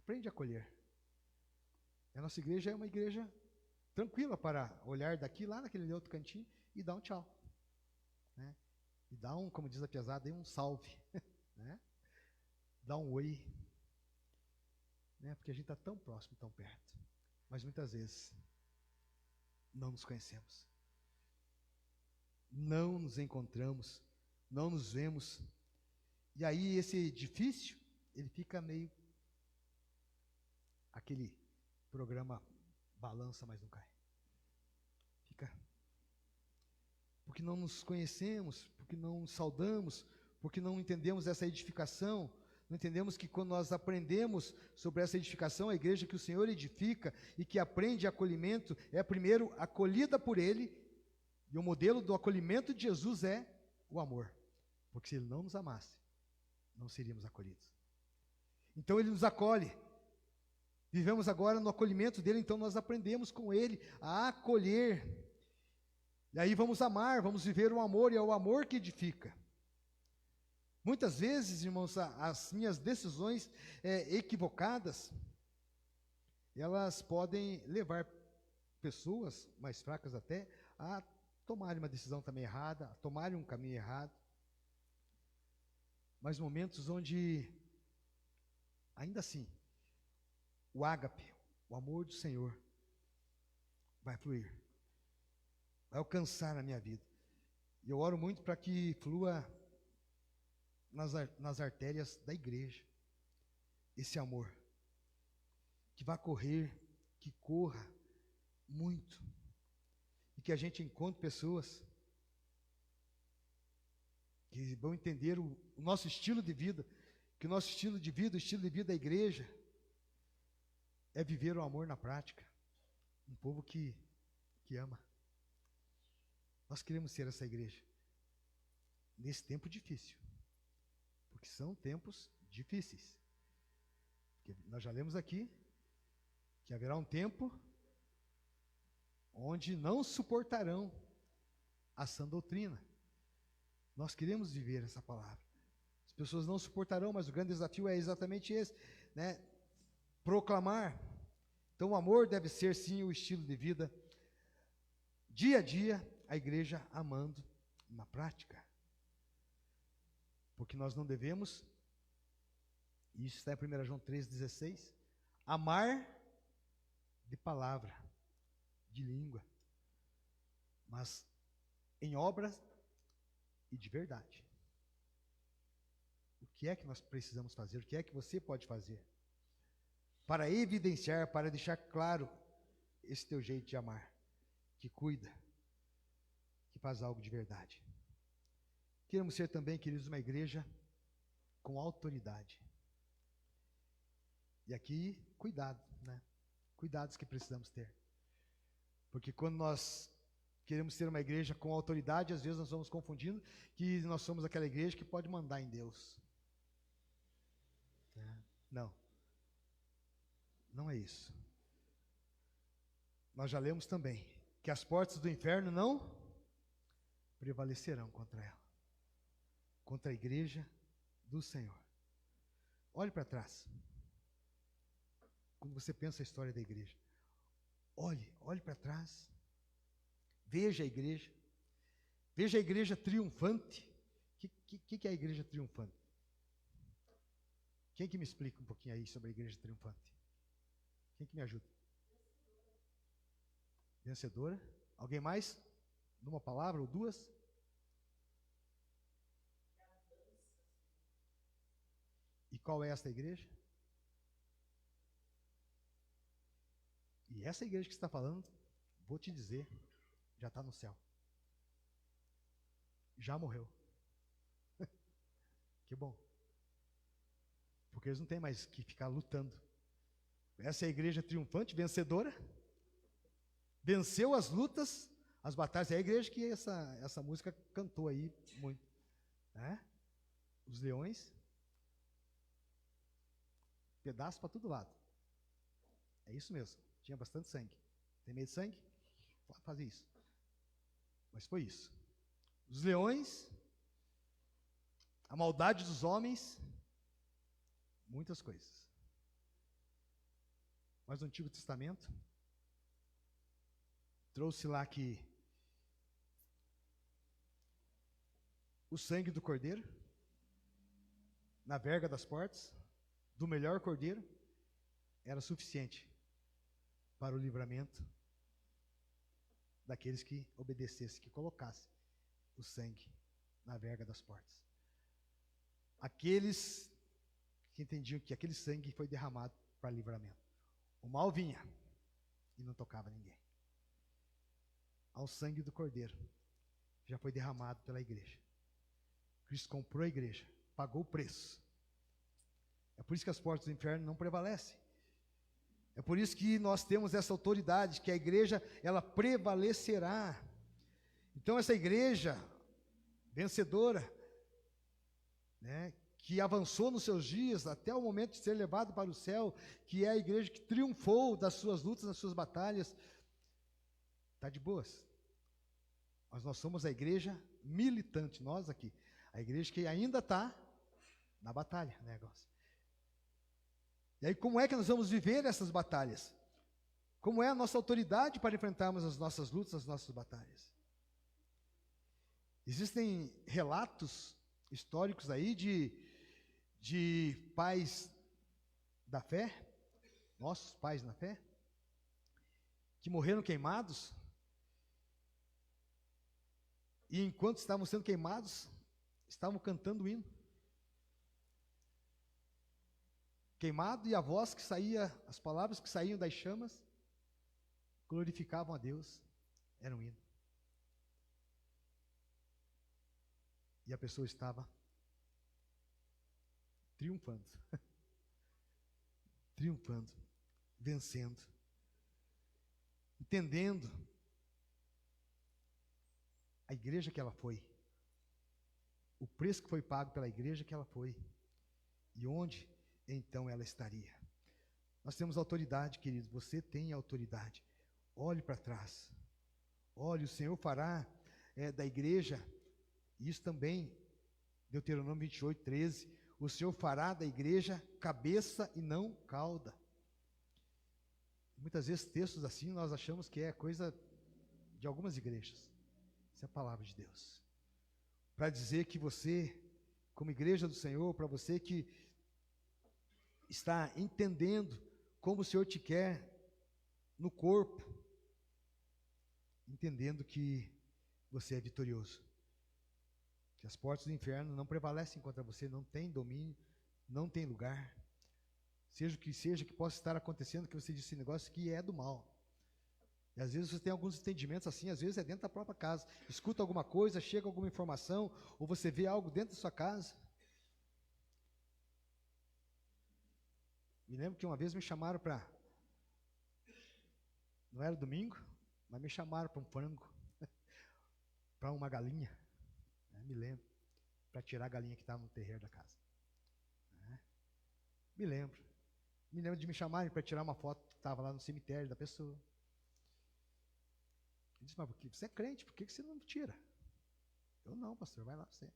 Aprende a acolher. A nossa igreja é uma igreja tranquila para olhar daqui, lá naquele outro cantinho, e dar um tchau. Né? E dar como diz a piazada, um salve. Né? Dá um oi. Né? Porque a gente está tão próximo, tão perto. Mas muitas vezes não nos conhecemos. Não nos encontramos, não nos vemos. E aí esse edifício, ele fica meio aquele programa balança, mas não cai. Fica. Porque não nos conhecemos, porque não nos saudamos, porque não entendemos essa edificação, não entendemos que quando nós aprendemos sobre essa edificação, a igreja que o Senhor edifica e que aprende acolhimento, é primeiro acolhida por Ele, e o modelo do acolhimento de Jesus é o amor. Porque se Ele não nos amasse, não seríamos acolhidos. Então Ele nos acolhe. Vivemos agora no acolhimento dEle, então nós aprendemos com Ele a acolher. E aí vamos amar, vamos viver o amor, e é o amor que edifica. Muitas vezes, irmãos, as minhas decisões equivocadas, elas podem levar pessoas mais fracas até a tomarem uma decisão também errada, a tomarem um caminho errado. Mas momentos onde, ainda assim, o ágape, o amor do Senhor, vai fluir, vai alcançar a minha vida. E eu oro muito para que flua nas artérias da igreja, esse amor, que vá correr, que corra muito, e que a gente encontre pessoas que vão entender o nosso estilo de vida, que o nosso estilo de vida, o estilo de vida da igreja, é viver o amor na prática, um povo que ama. Nós queremos ser essa igreja, nesse tempo difícil, porque são tempos difíceis. Porque nós já lemos aqui que haverá um tempo onde não suportarão a sã doutrina. Nós queremos viver essa palavra. As pessoas não suportarão, mas o grande desafio é exatamente esse, né? Proclamar. Então o amor deve ser sim o estilo de vida. Dia a dia, a igreja amando na prática. Porque nós não devemos, e isso está em 1 João 3,16, amar de palavra, de língua, mas em obras e de verdade. O que é que nós precisamos fazer? O que é que você pode fazer? Para evidenciar, para deixar claro esse teu jeito de amar, que cuida, que faz algo de verdade. Queremos ser também, queridos, uma igreja com autoridade. E aqui, cuidado, né? Cuidados que precisamos ter. Porque quando nós queremos ser uma igreja com autoridade, às vezes nós vamos confundindo que nós somos aquela igreja que pode mandar em Deus. Não. Não é isso. Nós já lemos também que as portas do inferno não prevalecerão contra ela, contra a igreja do Senhor. Olhe para trás. Quando você pensa a história da igreja, Olhe para trás. Veja a igreja. Veja a igreja triunfante. O que é a igreja triunfante? Quem que me explica um pouquinho aí sobre a igreja triunfante? Quem que me ajuda? Vencedora. Alguém mais? Numa palavra ou duas? E qual é esta igreja? E essa igreja que você está falando, vou te dizer, já está no céu. Já morreu. Que bom. Porque eles não têm mais que ficar lutando. Essa é a igreja triunfante, vencedora. Venceu as lutas, as batalhas. É a igreja que essa música cantou aí muito. Né? Os leões. Pedaço para todo lado. É isso mesmo. Tinha bastante sangue. Tem medo de sangue? Pode fazer isso. Mas foi isso. Os leões, a maldade dos homens, muitas coisas. Mas o Antigo Testamento trouxe lá que o sangue do cordeiro, na verga das portas, do melhor cordeiro, era suficiente para o livramento daqueles que obedecessem, que colocassem o sangue na verga das portas. Aqueles que entendiam que aquele sangue foi derramado para livramento. O mal vinha e não tocava ninguém. Ao sangue do cordeiro já foi derramado pela igreja. Cristo comprou a igreja, pagou o preço. É por isso que as portas do inferno não prevalecem. É por isso que nós temos essa autoridade, que a igreja, ela prevalecerá. Então essa igreja vencedora, né, que avançou nos seus dias até o momento de ser levado para o céu, que é a igreja que triunfou das suas lutas, das suas batalhas, está de boas. Mas nós somos a igreja militante, nós aqui, a igreja que ainda está na batalha, negócio. E aí, como é que nós vamos viver essas batalhas? Como é a nossa autoridade para enfrentarmos as nossas lutas, as nossas batalhas? Existem relatos históricos aí de pais da fé, nossos pais na fé, que morreram queimados, e enquanto estavam sendo queimados, estavam cantando o hino. Queimado, e a voz que saía, as palavras que saíam das chamas, glorificavam a Deus, era um hino. E a pessoa estava triunfando, triunfando, vencendo, entendendo a igreja que ela foi, o preço que foi pago pela igreja que ela foi, e onde então ela estaria. Nós temos autoridade, queridos, você tem autoridade. Olhe para trás, olhe, o Senhor fará da igreja, isso também, Deuteronômio 28, 13, o Senhor fará da igreja cabeça e não cauda. Muitas vezes textos assim nós achamos que é coisa de algumas igrejas. Isso é a palavra de Deus. Para dizer que você, como igreja do Senhor, para você que está entendendo como o Senhor te quer no corpo, entendendo que você é vitorioso, que as portas do inferno não prevalecem contra você, não tem domínio, não tem lugar, seja o que seja que possa estar acontecendo, que você disse esse negócio que é do mal. E às vezes você tem alguns entendimentos assim, às vezes é dentro da própria casa, escuta alguma coisa, chega alguma informação, ou você vê algo dentro da sua casa. Me lembro que uma vez me chamaram para, não era domingo, mas me chamaram para um frango, para uma galinha, né? Me lembro, para tirar a galinha que estava no terreiro da casa. Né? Me lembro de me chamarem para tirar uma foto que estava lá no cemitério da pessoa. Eu disse, mas por que? Você é crente, por que você não tira? Eu não, pastor, vai lá você.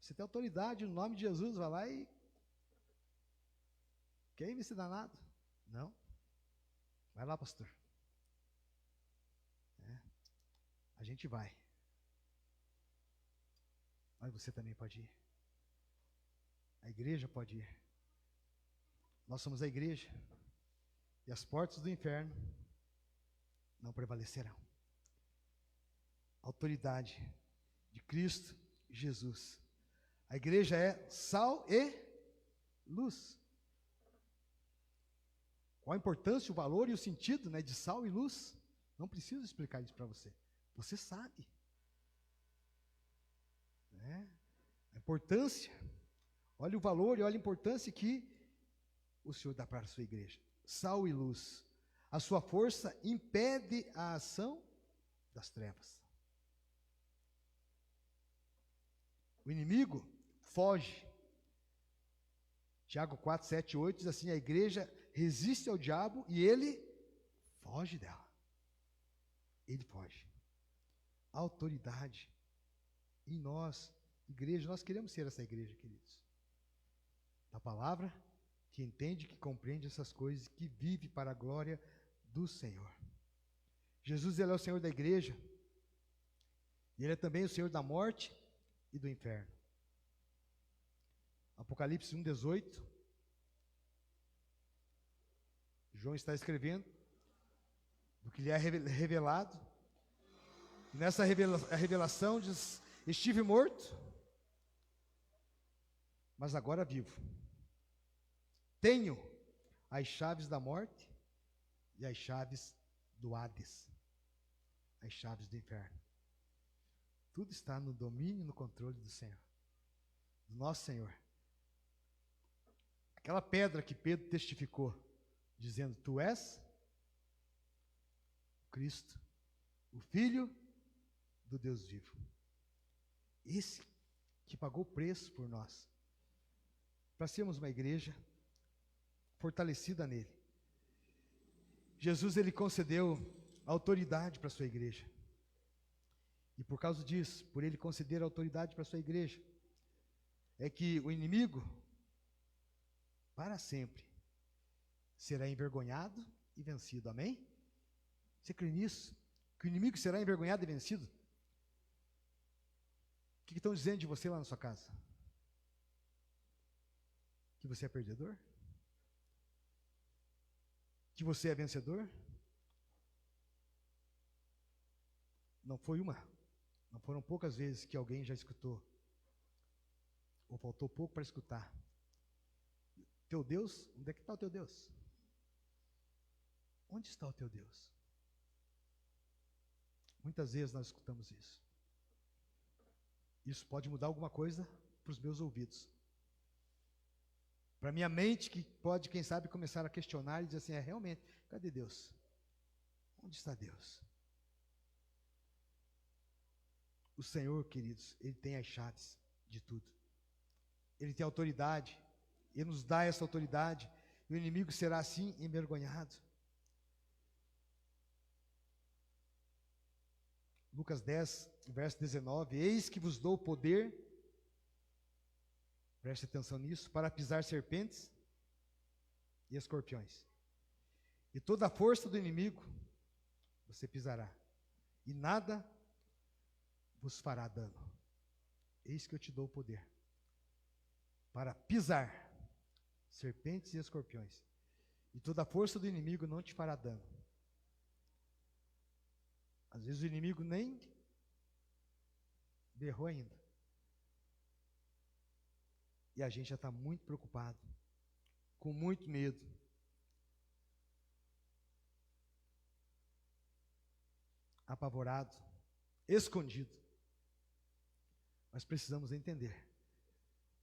Você tem autoridade no nome de Jesus, vai lá e queime esse danado. Não. Vai lá, pastor. A gente vai. Mas você também pode ir. A igreja pode ir. Nós somos a igreja. E as portas do inferno não prevalecerão. Autoridade de Cristo Jesus. A igreja é sal e luz. Qual a importância, o valor e o sentido, né, de sal e luz? Não preciso explicar isso para você. Você sabe. A importância. Olha o valor e olha a importância que o Senhor dá para a sua igreja. Sal e luz. A sua força impede a ação das trevas. O inimigo foge. Tiago 4, 7 e 8 diz assim: a igreja resiste ao diabo e ele foge dela. Ele foge. A autoridade. E nós, igreja, nós queremos ser essa igreja, queridos. Da palavra, que entende, que compreende essas coisas, que vive para a glória do Senhor. Jesus, ele é o Senhor da igreja. E ele é também o Senhor da morte e do inferno. Apocalipse 1, 18. João está escrevendo do que lhe é revelado. E nessa revelação diz: estive morto, mas agora vivo. Tenho as chaves da morte e as chaves do Hades, as chaves do inferno. Tudo está no domínio e no controle do Senhor, do nosso Senhor. Aquela pedra que Pedro testificou, dizendo: tu és Cristo, o Filho do Deus vivo. Esse que pagou o preço por nós, para sermos uma igreja fortalecida nele. Jesus, ele concedeu autoridade para a sua igreja. E por causa disso, por ele conceder autoridade para a sua igreja, é que o inimigo, para sempre, será envergonhado e vencido. Amém? Você crê nisso? Que o inimigo será envergonhado e vencido? O que estão dizendo de você lá na sua casa? Que você é perdedor? Que você é vencedor? Não foram poucas vezes que alguém já escutou, ou faltou pouco para escutar. Teu Deus, onde é que está o teu Deus? Onde está o teu Deus? Muitas vezes nós escutamos isso. Isso pode mudar alguma coisa para os meus ouvidos. Para minha mente, que pode, quem sabe, começar a questionar e dizer assim: realmente, cadê Deus? Onde está Deus? O Senhor, queridos, ele tem as chaves de tudo. Ele tem autoridade, ele nos dá essa autoridade, e o inimigo será assim envergonhado. Lucas 10, verso 19: eis que vos dou poder, preste atenção nisso, para pisar serpentes e escorpiões, e toda a força do inimigo você pisará, e nada vos fará dano. Eis que eu te dou o poder para pisar serpentes e escorpiões, e toda a força do inimigo não te fará dano. Às vezes o inimigo nem berrou ainda, e a gente já está muito preocupado, com muito medo. Apavorado, escondido. Nós precisamos entender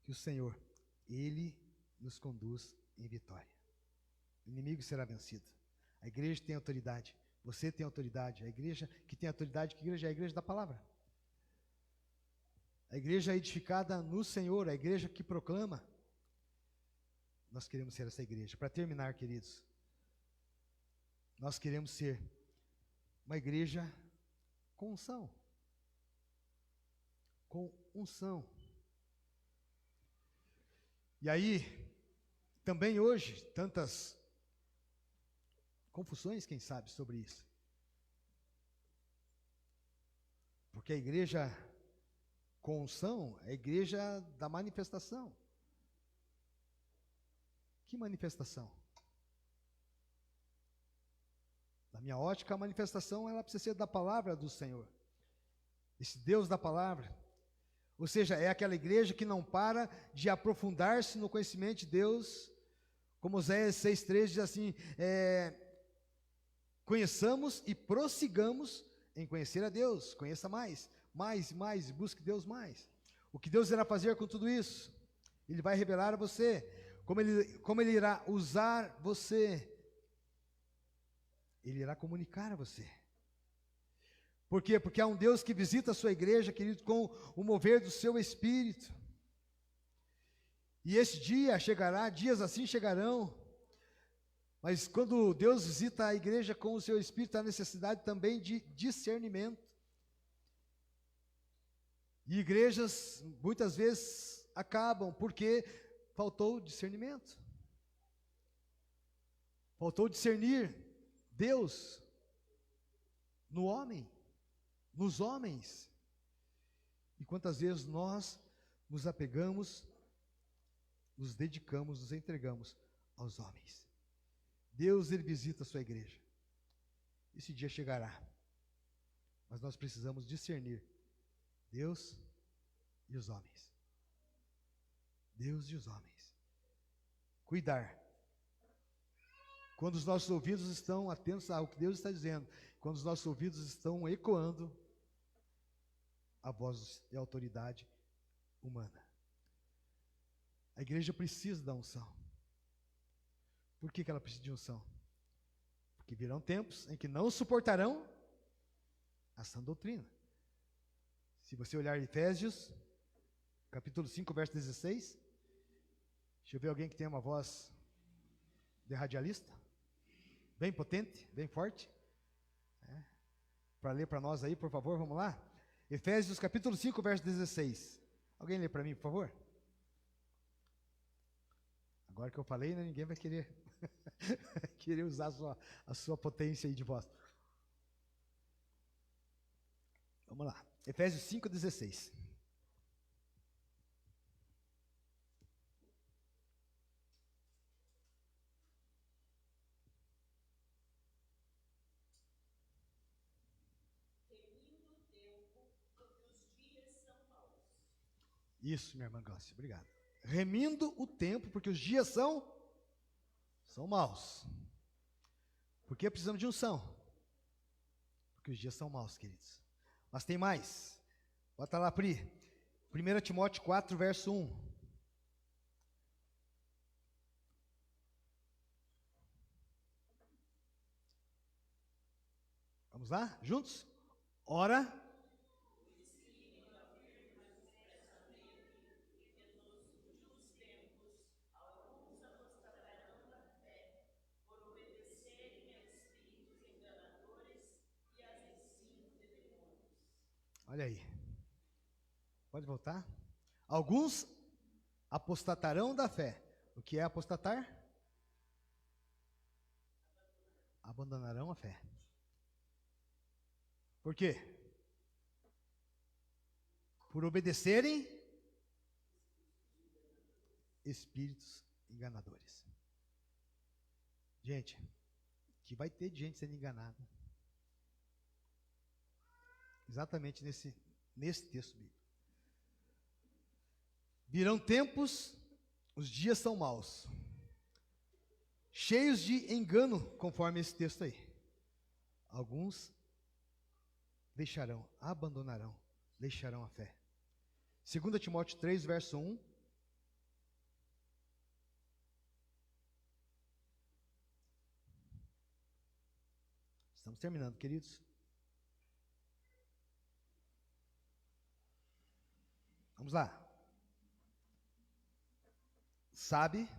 que o Senhor, ele nos conduz em vitória. O inimigo será vencido. A igreja tem autoridade. Você tem autoridade. A igreja que tem autoridade, que igreja é a igreja da palavra. A igreja edificada no Senhor, a igreja que proclama. Nós queremos ser essa igreja. Para terminar, queridos, nós queremos ser uma igreja com unção. Com unção. E aí, também hoje, confusões, quem sabe, sobre isso. Porque a igreja com unção é a igreja da manifestação. Que manifestação? Na minha ótica, a manifestação ela precisa ser da palavra do Senhor. Esse Deus da palavra. Ou seja, é aquela igreja que não para de aprofundar-se no conhecimento de Deus. Como Oséias 6,3 diz assim, conheçamos e prossigamos em conhecer a Deus. Conheça mais, busque Deus mais. O que Deus irá fazer com tudo isso? Ele vai revelar a você, como ele irá usar você. Ele irá comunicar a você. Por quê? Porque há um Deus que visita a sua igreja, querido, com o mover do seu espírito. E esse dia chegará, dias assim chegarão. Mas quando Deus visita a igreja com o seu espírito, há necessidade também de discernimento. E igrejas, muitas vezes, acabam porque faltou discernimento. Faltou discernir Deus no homem, nos homens. E quantas vezes nós nos apegamos, nos dedicamos, nos entregamos aos homens. Deus, ele visita a sua igreja. Esse dia chegará. Mas nós precisamos discernir Deus e os homens. Deus e os homens. Cuidar. Quando os nossos ouvidos estão atentos ao que Deus está dizendo, quando os nossos ouvidos estão ecoando a voz e a autoridade humana. A igreja precisa da unção. Por que ela precisa de unção? Porque virão tempos em que não suportarão a sã doutrina. Se você olhar Efésios, capítulo 5, verso 16, deixa eu ver alguém que tem uma voz de radialista, bem potente, bem forte, para ler para nós aí, por favor, vamos lá? Efésios, capítulo 5, verso 16. Alguém lê para mim, por favor? Agora que eu falei, né, ninguém vai querer usar a sua potência aí de voz. Vamos lá. Efésios 5,16. Isso, minha irmã Glaucia, obrigado. Remindo o tempo, porque os dias são maus. Por que precisamos de unção? Porque os dias são maus, queridos. Mas tem mais. Bota lá, Pri. 1 Timóteo 4, verso 1. Vamos lá? Juntos? Ora. Olha aí. Pode voltar? Alguns apostatarão da fé. O que é apostatar? Abandonarão a fé. Por quê? Por obedecerem espíritos enganadores. Gente, que vai ter de gente sendo enganada. Exatamente nesse texto bíblico. Virão tempos, os dias são maus, cheios de engano, conforme esse texto aí. Alguns abandonarão, deixarão a fé. 2 Timóteo 3, verso 1. Estamos terminando, queridos. Vamos lá. Sabe,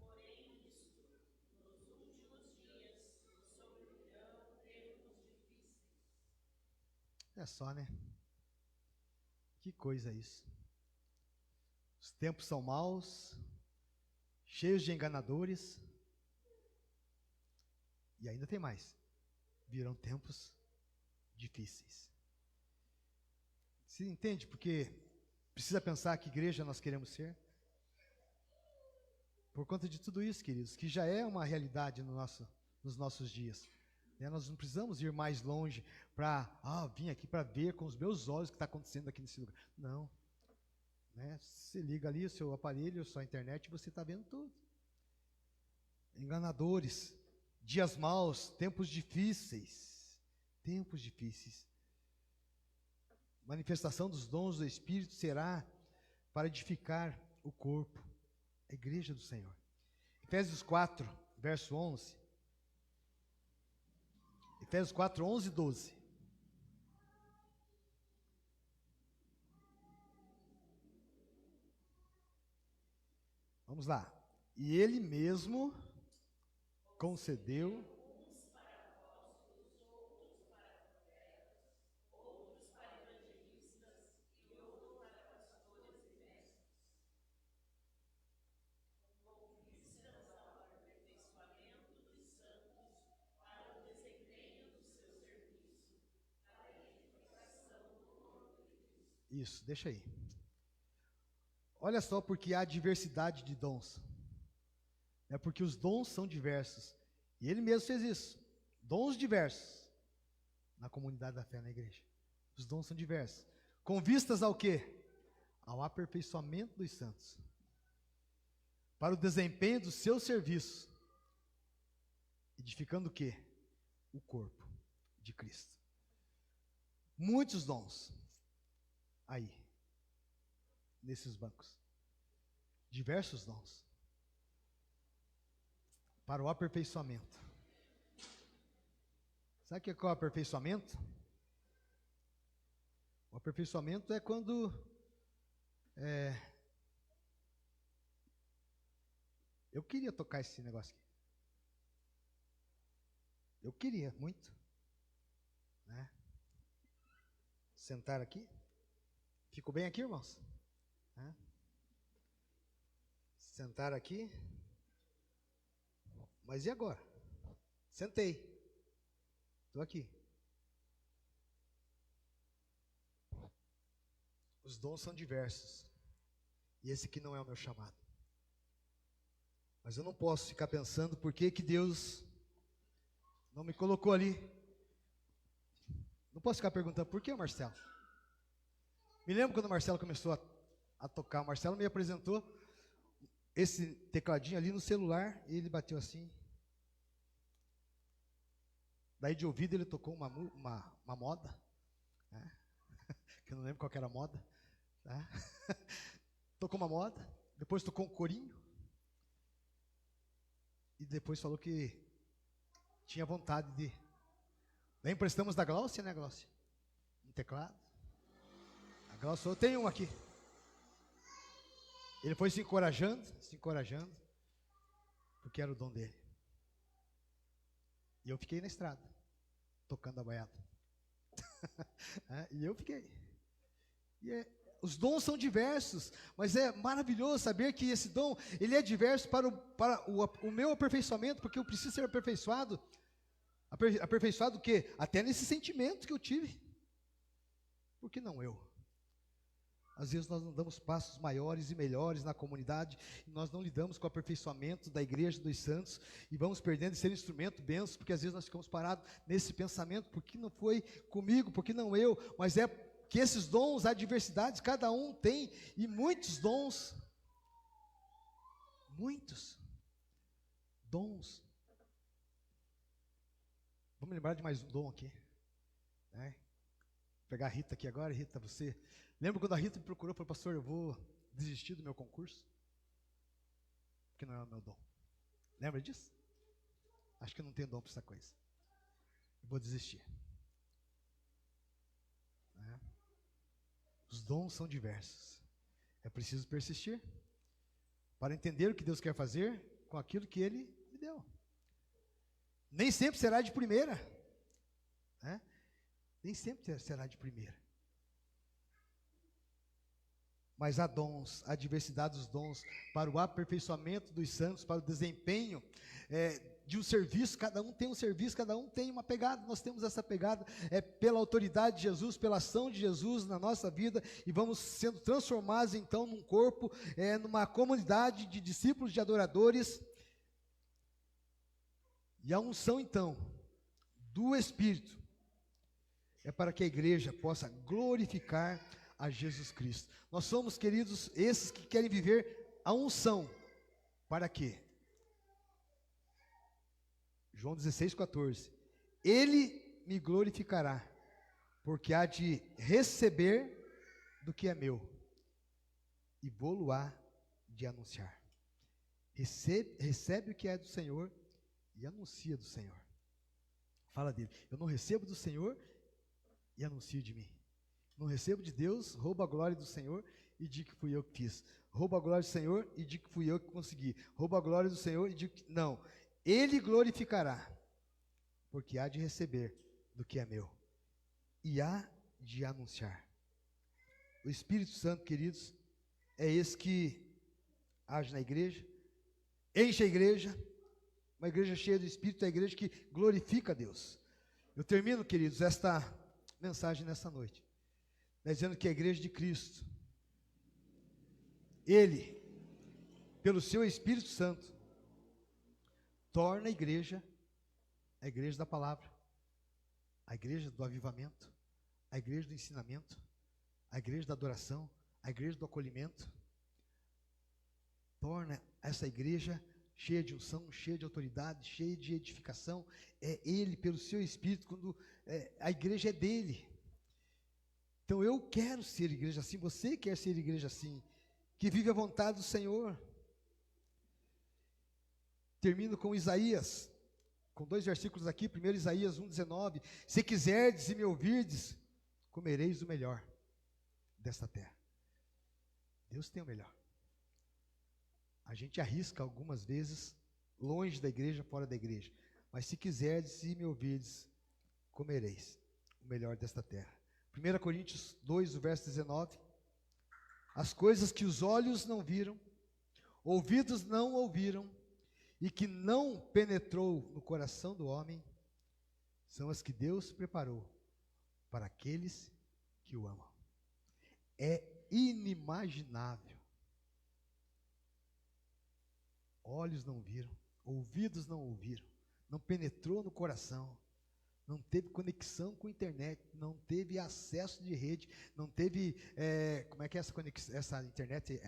porém, isto, nos últimos dias sobrevirão tempos difíceis. É só, né? Que coisa isso. Os tempos são maus, cheios de enganadores. E ainda tem mais. Virão tempos difíceis. Você entende porque precisa pensar que igreja nós queremos ser? Por conta de tudo isso, queridos, que já é uma realidade nos nossos dias. Nós não precisamos ir mais longe para, vim aqui para ver com os meus olhos o que está acontecendo aqui nesse lugar. Não. Você liga ali o seu aparelho, a sua internet, e você está vendo tudo. Enganadores, dias maus, tempos difíceis. Tempos difíceis. Manifestação dos dons do Espírito será para edificar o corpo, a igreja do Senhor. Efésios 4, verso 11. Efésios 4, 11 e 12. Vamos lá. E ele mesmo concedeu isso, deixa aí. Olha só, porque há diversidade de dons. É porque os dons são diversos. E ele mesmo fez isso. Dons diversos na comunidade da fé, na igreja. Os dons são diversos. Com vistas ao quê? Ao aperfeiçoamento dos santos. Para o desempenho do seu serviço. Edificando o quê? O corpo de Cristo. Muitos dons. Aí. Nesses bancos. Diversos dons. Para o aperfeiçoamento. Sabe o que é o aperfeiçoamento? O aperfeiçoamento é quando eu queria tocar esse negócio aqui. Eu queria muito, né? Sentar aqui. Ficou bem aqui, irmãos? Sentar aqui. Mas e agora? Sentei. Estou aqui. Os dons são diversos. E esse aqui não é o meu chamado. Mas eu não posso ficar pensando por que Deus não me colocou ali. Não posso ficar perguntando por que, Marcelo? Me lembro quando o Marcelo começou a tocar. O Marcelo me apresentou esse tecladinho ali no celular e ele bateu assim. Daí de ouvido ele tocou uma moda, né? Que eu não lembro qual que era a moda, tá? Tocou uma moda, depois tocou um corinho, e depois falou que tinha vontade de... Daí emprestamos da Glaucia, né, Glaucia? Um teclado. A Glaucia, eu tenho um aqui. Ele foi se encorajando, porque era o dom dele. E eu fiquei na estrada, tocando a baiada. E eu fiquei. Os dons são diversos, mas é maravilhoso saber que esse dom, ele é diverso para o meu aperfeiçoamento, porque eu preciso ser aperfeiçoado. Aperfeiçoado o quê? Até nesse sentimento que eu tive. Por que não eu? Às vezes nós não damos passos maiores e melhores na comunidade, e nós não lidamos com o aperfeiçoamento da igreja dos santos, e vamos perdendo de ser instrumento, bênção, porque às vezes nós ficamos parados nesse pensamento, por que não foi comigo, por que não eu? Mas é que esses dons, há diversidades, cada um tem, e muitos dons, muitos dons. Vamos lembrar de mais um dom aqui, né? Vou pegar a Rita aqui agora. Rita, você... Lembra quando a Rita me procurou e falou, pastor, eu vou desistir do meu concurso? Porque não é o meu dom. Lembra disso? Acho que eu não tenho dom para essa coisa. Eu vou desistir. Os dons são diversos. É preciso persistir para entender o que Deus quer fazer com aquilo que Ele me deu. Nem sempre será de primeira. Nem sempre será de primeira. mas há dons, a diversidade dos dons, para o aperfeiçoamento dos santos, para o desempenho de um serviço. Cada um tem um serviço, cada um tem uma pegada. Nós temos essa pegada, pela autoridade de Jesus, pela ação de Jesus na nossa vida, e vamos sendo transformados então num corpo, numa comunidade de discípulos, de adoradores. E a unção então do Espírito é para que a igreja possa glorificar a Jesus Cristo. Nós somos, queridos, esses que querem viver a unção. Para quê? João 16,14. Ele me glorificará, porque há de receber do que é meu, e vou-lo-á de anunciar. Recebe o que é do Senhor e anuncia do Senhor. Fala dele. Eu não recebo do Senhor e anuncio de mim. Não recebo de Deus, roubo a glória do Senhor e digo que fui eu que fiz. Roubo a glória do Senhor e digo que fui eu que consegui. Roubo a glória do Senhor e digo que... Não. Ele glorificará, porque há de receber do que é meu, e há de anunciar. O Espírito Santo, queridos, é esse que age na igreja, enche a igreja. Uma igreja cheia do Espírito é a igreja que glorifica a Deus. Eu termino, queridos, esta mensagem nessa noite, dizendo que a igreja de Cristo, Ele, pelo seu Espírito Santo, torna a igreja da palavra, a igreja do avivamento, a igreja do ensinamento, a igreja da adoração, a igreja do acolhimento. Torna essa igreja cheia de unção, cheia de autoridade, cheia de edificação. É Ele, pelo seu Espírito, quando a igreja é dele. Então eu quero ser igreja assim, você quer ser igreja assim, que vive a vontade do Senhor. Termino com Isaías, com 2 versículos aqui. Primeiro Isaías 1,19. Se quiserdes e me ouvirdes, comereis o melhor desta terra. Deus tem o melhor. A gente arrisca algumas vezes, longe da igreja, fora da igreja. Mas se quiserdes e me ouvirdes, comereis o melhor desta terra. 1 Coríntios 2, o verso 19. As coisas que os olhos não viram, ouvidos não ouviram, e que não penetrou no coração do homem, são as que Deus preparou para aqueles que o amam. É inimaginável. Olhos não viram, ouvidos não ouviram, não penetrou no coração, não teve conexão com a internet, não teve acesso de rede, não teve, como é que é essa conexão, essa internet,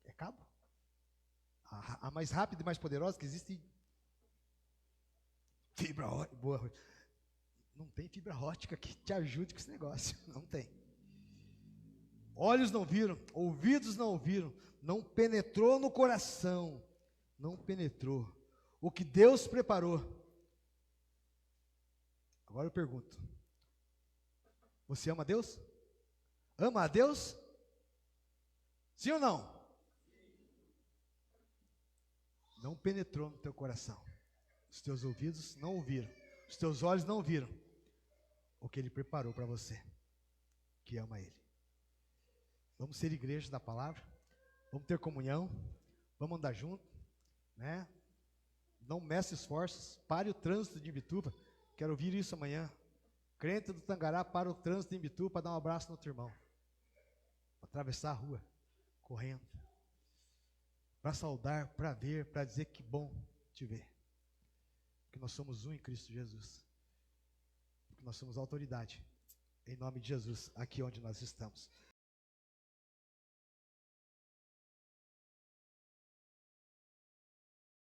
é cabo? A mais rápida e mais poderosa que existe, fibra ótica, boa, não tem fibra ótica que te ajude com esse negócio, não tem. Olhos não viram, ouvidos não ouviram, não penetrou no coração, não penetrou o que Deus preparou. Agora eu pergunto, você ama a Deus? Ama a Deus? Sim ou não? Não penetrou no teu coração, os teus ouvidos não ouviram, os teus olhos não viram o que Ele preparou para você, que ama Ele. Vamos ser igreja da palavra, vamos ter comunhão, vamos andar junto, né? Não meça esforços, pare o trânsito de Imbituba. Quero ouvir isso amanhã. Crente do Tangará para o trânsito de Imbituba para dar um abraço no outro irmão, atravessar a rua correndo, para saudar, para ver, para dizer que bom te ver, que nós somos um em Cristo Jesus, que nós somos autoridade em nome de Jesus aqui onde nós estamos.